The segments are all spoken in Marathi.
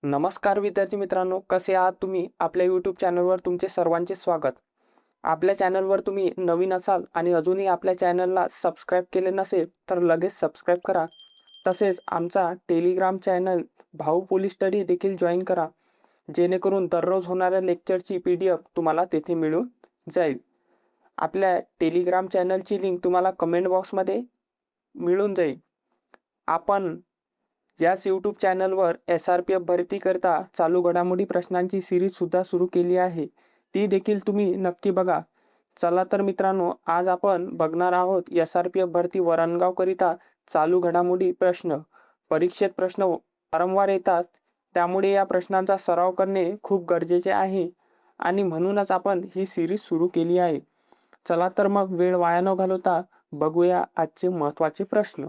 नमस्कार विद्यार्थी मित्रांनो, कसे आहात तुम्ही? आपल्या यूट्यूब चॅनलवर तुमचे सर्वांचे स्वागत. आपल्या चॅनलवर तुम्ही नवीन असाल आणि अजूनही आपल्या चॅनलला सबस्क्राईब केले नसेल तर लगेच सबस्क्राईब करा. तसेच आमचा टेलिग्राम चॅनल भाऊ पोलीस स्टडी देखील जॉईन करा, जेणेकरून दररोज होणाऱ्या लेक्चरची PDF तुम्हाला तेथे मिळून जाईल. आपल्या टेलिग्राम चॅनलची लिंक तुम्हाला कमेंट बॉक्समध्ये मिळून जाईल. आपण याच यूट्यूब चॅनलवर SRPF भरतीकरता चालू घडामोडी प्रश्नांची सिरीजसुद्धा सुरू केली आहे, ती देखील तुम्ही नक्की बघा. चला तर मित्रांनो, आज आपण बघणार आहोत SRPF भरती वरणगावकरिता चालू घडामोडी प्रश्न. परीक्षेत प्रश्न वारंवार येतात, त्यामुळे या प्रश्नांचा सराव करणे खूप गरजेचे आहे आणि म्हणूनच आपण ही सिरीज सुरू केली आहे. चला तर मग वेळ वाया न घालवता बघूया आजचे महत्त्वाचे प्रश्न.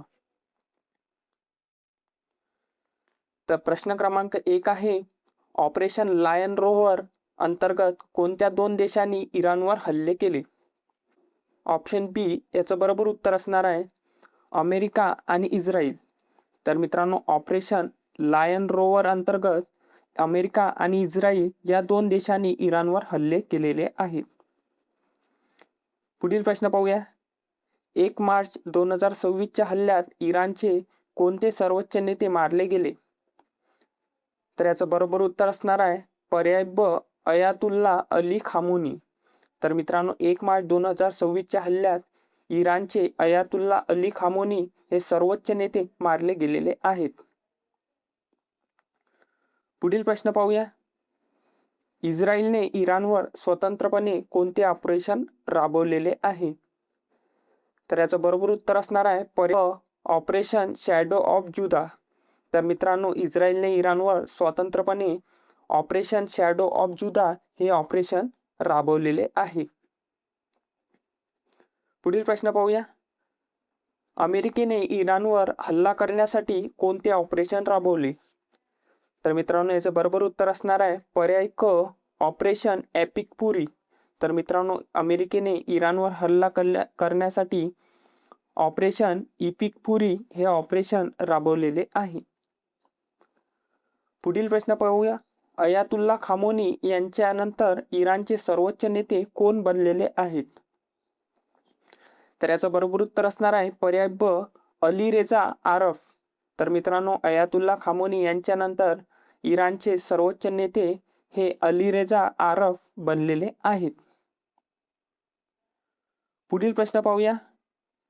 तर प्रश्न क्रमांक 1 आहे, ऑपरेशन लायन रोव्हर अंतर्गत कोणत्या दोन देशांनी इराणवर हल्ले केले? ऑप्शन बी याचं बरोबर उत्तर असणार आहे अमेरिका आणि इस्रायल. तर मित्रांनो, ऑपरेशन लायन रोव्हर अंतर्गत अमेरिका आणि इस्रायल या दोन देशांनी इराणवर हल्ले केलेले आहेत. पुढील प्रश्न पाहूया. 1 मार्च 2026च्या हल्ल्यात इराणचे कोणते सर्वोच्च नेते मारले गेले? तर याचं बरोबर उत्तर असणार आहे पर्याय ब अयातुल्ला अली खामोनी. तर मित्रांनो, 1 मार्च 2026च्या हल्ल्यात इराणचे अयातुल्ला अली खामोनी हे सर्वोच्च नेते मारले गेलेले आहेत. पुढील प्रश्न पाहूया. इस्रायलने इराणवर स्वतंत्रपणे कोणते ऑपरेशन राबवलेले आहे? तर याचं बरोबर उत्तर असणार आहे पर्याय ऑपरेशन शॅडो ऑफ जुदा. तर मित्रांनो, इस्रायलने इराणवर स्वतंत्रपणे ऑपरेशन शॅडो ऑफ जुदा हे ऑपरेशन राबवलेले आहे. पुढील प्रश्न पाहूया. अमेरिकेने इराणवर हल्ला करण्यासाठी कोणते ऑपरेशन राबवले? तर मित्रांनो, याचं बरोबर उत्तर असणार आहे पर्याय क ऑपरेशन एपिक पुरी. तर मित्रांनो, अमेरिकेने इराणवर हल्ला करण्यासाठी ऑपरेशन इपिक पुरी हे ऑपरेशन राबवलेले आहे. पुढील प्रश्न पाहूया. अयातुल्ला खामोनी यांच्यानंतर इराणचे सर्वोच्च नेते कोण बनलेले आहेत? तर याचं बरोबर उत्तर असणार आहे पर्याय ब अली रेजा आरफ. तर मित्रांनो, अयातुल्ला खामोनी यांच्यानंतर इराणचे सर्वोच्च नेते हे अली रेजा आरफ बनलेले आहेत. पुढील प्रश्न पाहूया.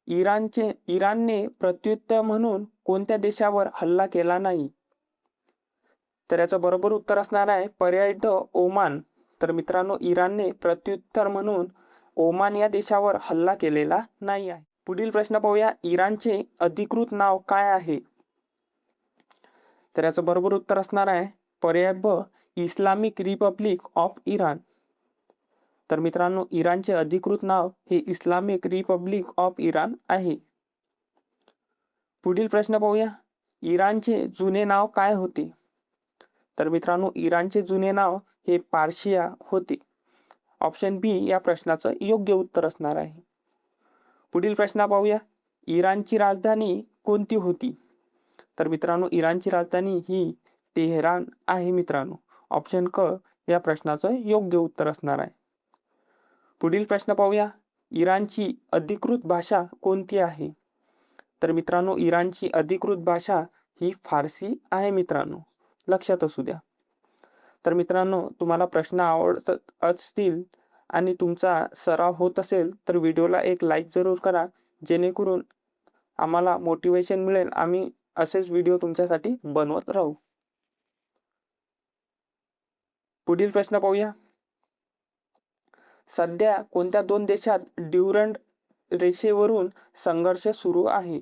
इराणने प्रत्युत्तर म्हणून कोणत्या देशावर हल्ला केला नाही? तर याचं बरोबर उत्तर असणार आहे पर्याय ड ओमान. तर मित्रांनो, इराणने प्रत्युत्तर म्हणून ओमान या देशावर हल्ला केलेला नाही आहे. पुढील प्रश्न पाहूया. इराणचे अधिकृत नाव काय आहे? तर याचं बरोबर उत्तर असणार आहे पर्याय ब इस्लामिक रिपब्लिक ऑफ इराण. तर मित्रांनो, इराणचे अधिकृत नाव हे इस्लामिक रिपब्लिक ऑफ इराण आहे. पुढील प्रश्न पाहूया. इराणचे जुने नाव काय होते? तर मित्रांनो, इराणचे जुने नाव हे पार्शिया होते. ऑप्शन बी या प्रश्नाचं योग्य उत्तर असणार आहे. पुढील प्रश्न पाहूया. इराणची राजधानी कोणती होती? तर मित्रांनो, इराणची राजधानी ही तेहरान आहे मित्रांनो. ऑप्शन क या प्रश्नाचं योग्य उत्तर असणार आहे. पुढील प्रश्न पाहूया. इराणची अधिकृत भाषा कोणती आहे? तर मित्रांनो, इराणची अधिकृत भाषा ही फारसी आहे मित्रांनो, लक्षात असू द्या. तर मित्रांनो, तुम्हाला प्रश्न आवडत असतील आणि तुमचा सराव होत असेल तर व्हिडिओला एक लाईक जरूर करा, जेणेकरून आम्हाला मोटिवेशन मिळेल. आम्ही असेच व्हिडिओ तुमच्यासाठी बनवत राहू. पुढील प्रश्न पाहूया. सध्या कोणत्या दोन देशात ड्युरंड रेषेवरून संघर्ष सुरू आहे?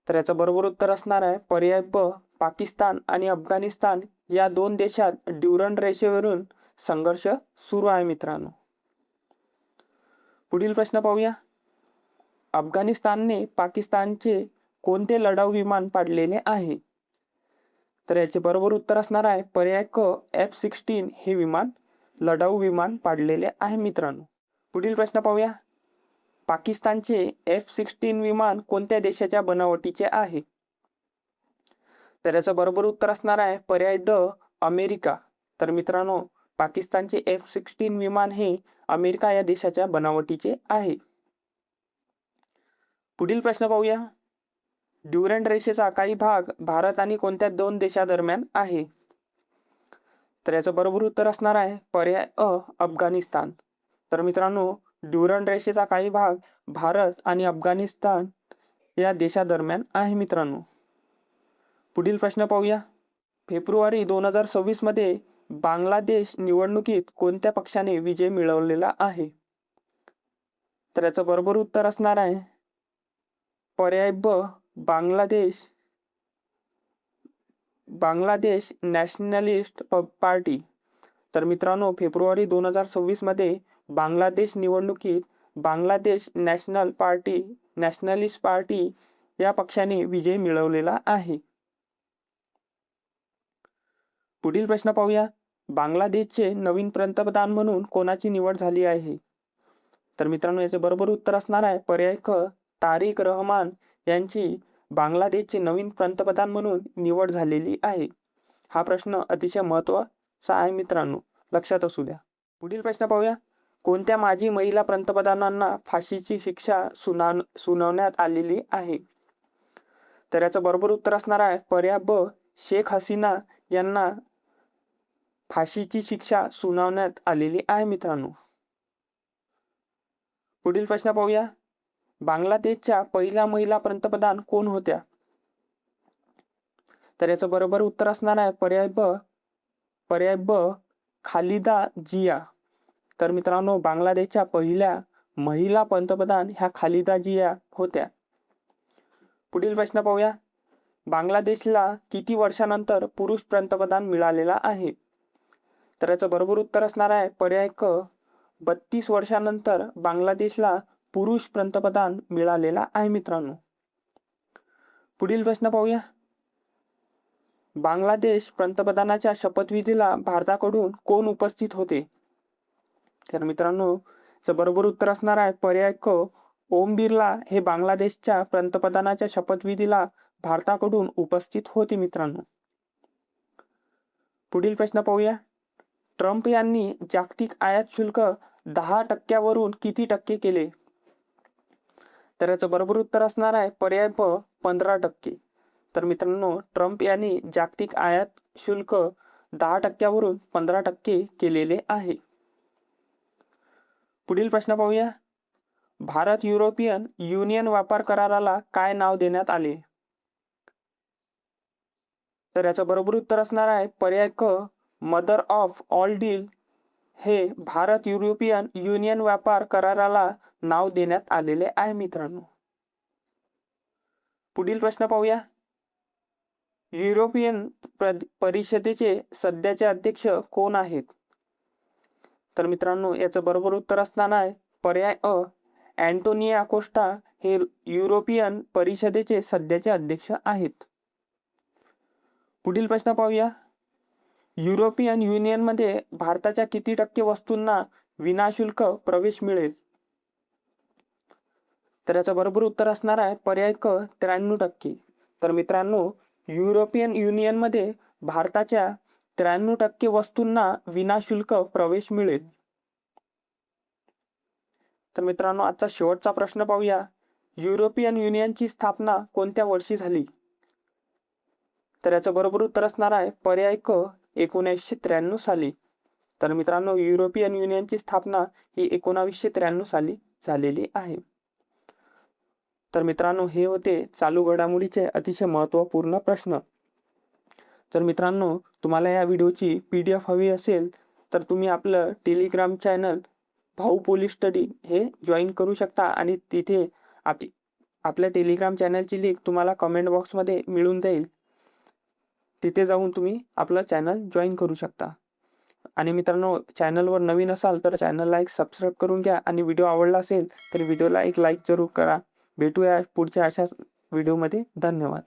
तर याचं बरोबर उत्तर असणार आहे पर्याय ब पाकिस्तान आणि अफगाणिस्तान या दोन देशात ड्युरंड रेषेवरून संघर्ष सुरू आहे मित्रांनो. पुढील प्रश्न पाहूया. अफगाणिस्तानने पाकिस्तानचे कोणते लढाऊ विमान पाडलेले आहे? तर याचे बरोबर उत्तर असणार आहे पर्याय क F-16 हे लढाऊ विमान पाडलेले आहे मित्रांनो. पुढील प्रश्न पाहूया. पाकिस्तानचे F-16 विमान कोणत्या देशाच्या बनावटीचे आहे? तर याचं बरोबर उत्तर असणार आहे पर्याय ड अमेरिका. तर मित्रांनो, पाकिस्तानचे F-16 विमान हे अमेरिका या देशाच्या बनावटीचे आहे. पुढील प्रश्न पाहूया. ड्युरंड रेषेचा काही भाग भारत आणि कोणत्या दोन देशादरम्यान आहे? तर याचं बरोबर उत्तर असणार आहे पर्याय अ अफगाणिस्तान. तर मित्रांनो, ड्युरंड रेषेचा काही भाग भारत आणि अफगाणिस्तान या देशादरम्यान आहे मित्रांनो. पुढील प्रश्न पाहूया. फेब्रुवारी 2026 मध्ये बांगलादेश निवडणुकीत कोणत्या पक्षाने विजय मिळवलेला आहे? तर याचं बरोबर उत्तर असणार आहे पर्याय ब बांगलादेश नॅशनलिस्ट पार्टी. तर मित्रांनो, फेब्रुवारी 2026 मध्ये बांगलादेश निवडणुकीत बांगलादेश नॅशनलिस्ट पार्टी या पक्षाने विजय मिळवलेला आहे. पुढील प्रश्न पाहूया. बांगलादेशचे नवीन पंतप्रधान म्हणून कोणाची निवड झाली आहे? तर मित्रांनो, याचे बरोबर उत्तर असणार आहे पर्याय क तारिक रहमान यांची बांगलादेशचे नवीन पंतप्रधान म्हणून निवड झालेली आहे. हा प्रश्न अतिशय महत्त्वाचा आहे मित्रांनो, लक्षात असू द्या. पुढील प्रश्न पाहूया. कोणत्या माजी महिला पंतप्रधानांना फाशीची शिक्षा सुनावण्यात आलेली आहे? तर याचं बरोबर उत्तर असणार आहे पर्याय ब शेख हसीना यांना फाशीची शिक्षा सुनावण्यात आलेली आहे मित्रांनो. पुढील प्रश्न पाहूया. बांगलादेशच्या पहिल्या महिला पंतप्रधान कोण होत्या? तर याचं बरोबर उत्तर असणार आहे पर्याय ब खालिदा जिया. तर मित्रांनो, बांगलादेशच्या पहिल्या महिला पंतप्रधान ह्या खालिदा जिया होत्या. पुढील प्रश्न पाहूया. बांगलादेशला किती वर्षानंतर पुरुष पंतप्रधान मिळालेला आहे? तर याचं बरोबर उत्तर असणार आहे पर्याय क 32 वर्षानंतर बांगलादेशला पुरुष पंतप्रधान मिळालेला आहे मित्रांनो. पुढील प्रश्न पाहूया. बांगलादेश पंतप्रधानाच्या शपथविधीला भारताकडून कोण उपस्थित होते? तर मित्रांनो, बरोबर उत्तर असणार आहे पर्याय क ओम बिर्ला हे बांगलादेशच्या पंतप्रधानाच्या शपथविधीला भारताकडून उपस्थित होते मित्रांनो. पुढील प्रश्न पाहूया. ट्रम्प यांनी जागतिक आयात शुल्क 10% किती टक्के केले? तर याचं बरोबर उत्तर असणार आहे पर्याय ब 15%. तर मित्रांनो, ट्रम्प यांनी जागतिक आयात शुल्क 10% 15% केलेले आहे. पुढील प्रश्न पाहूया. भारत युरोपियन युनियन व्यापार कराराला काय नाव देण्यात आले? तर याचं बरोबर उत्तर असणार आहे पर्याय क मदर ऑफ ऑल डील हे भारत युरोपियन युनियन व्यापार कराराला नाव देण्यात आलेले आहे मित्रांनो. पुढील प्रश्न पाहूया. युरोपियन परिषदेचे सध्याचे अध्यक्ष कोण आहेत? तर मित्रांनो, याचं बरोबर उत्तर असणार आहे पर्याय अ अँटोनिया कोस्टा हे युरोपियन परिषदेचे सध्याचे अध्यक्ष आहेत. पुढील प्रश्न पाहूया. युरोपियन युनियनमध्ये भारताच्या किती टक्के वस्तूंना विनाशुल्क प्रवेश मिळेल? तर याचं बरोबर उत्तर असणार आहे पर्याय क 93%. तर मित्रांनो, युरोपियन युनियनमध्ये भारताच्या 93% वस्तूंना विनाशुल्क प्रवेश मिळेल. तर मित्रांनो, आजचा शेवटचा प्रश्न पाहूया. युरोपियन युनियनची स्थापना कोणत्या वर्षी झाली? तर याचं बरोबर उत्तर असणार आहे पर्याय क 1993 साली. तर मित्रांनो, युरोपियन युनियनची स्थापना ही 1993 साली झालेली आहे. तर मित्रांनो, हे होते चालू घडामोडीचे अतिशय महत्त्वपूर्ण प्रश्न. जर मित्रांनो, तुम्हाला या व्हिडिओची PDF हवी असेल तर तुम्ही आपलं टेलिग्राम चॅनल भाऊ पोलीस स्टडी हे जॉईन करू शकता आणि तिथे आपल्या टेलिग्राम चॅनलची लिंक तुम्हाला कमेंट बॉक्समध्ये मिळून जाईल. तिथे जाऊन तुम्ही आपलं चॅनल जॉईन करू शकता. आणि मित्रांनो, चॅनलवर नवीन असाल तर चॅनलला एक सबस्क्राईब करून घ्या आणि व्हिडिओ आवडला असेल तर व्हिडिओला एक लाईक जरूर करा. भेटूया पुढच्या अशाच व्हिडिओमध्ये. धन्यवाद.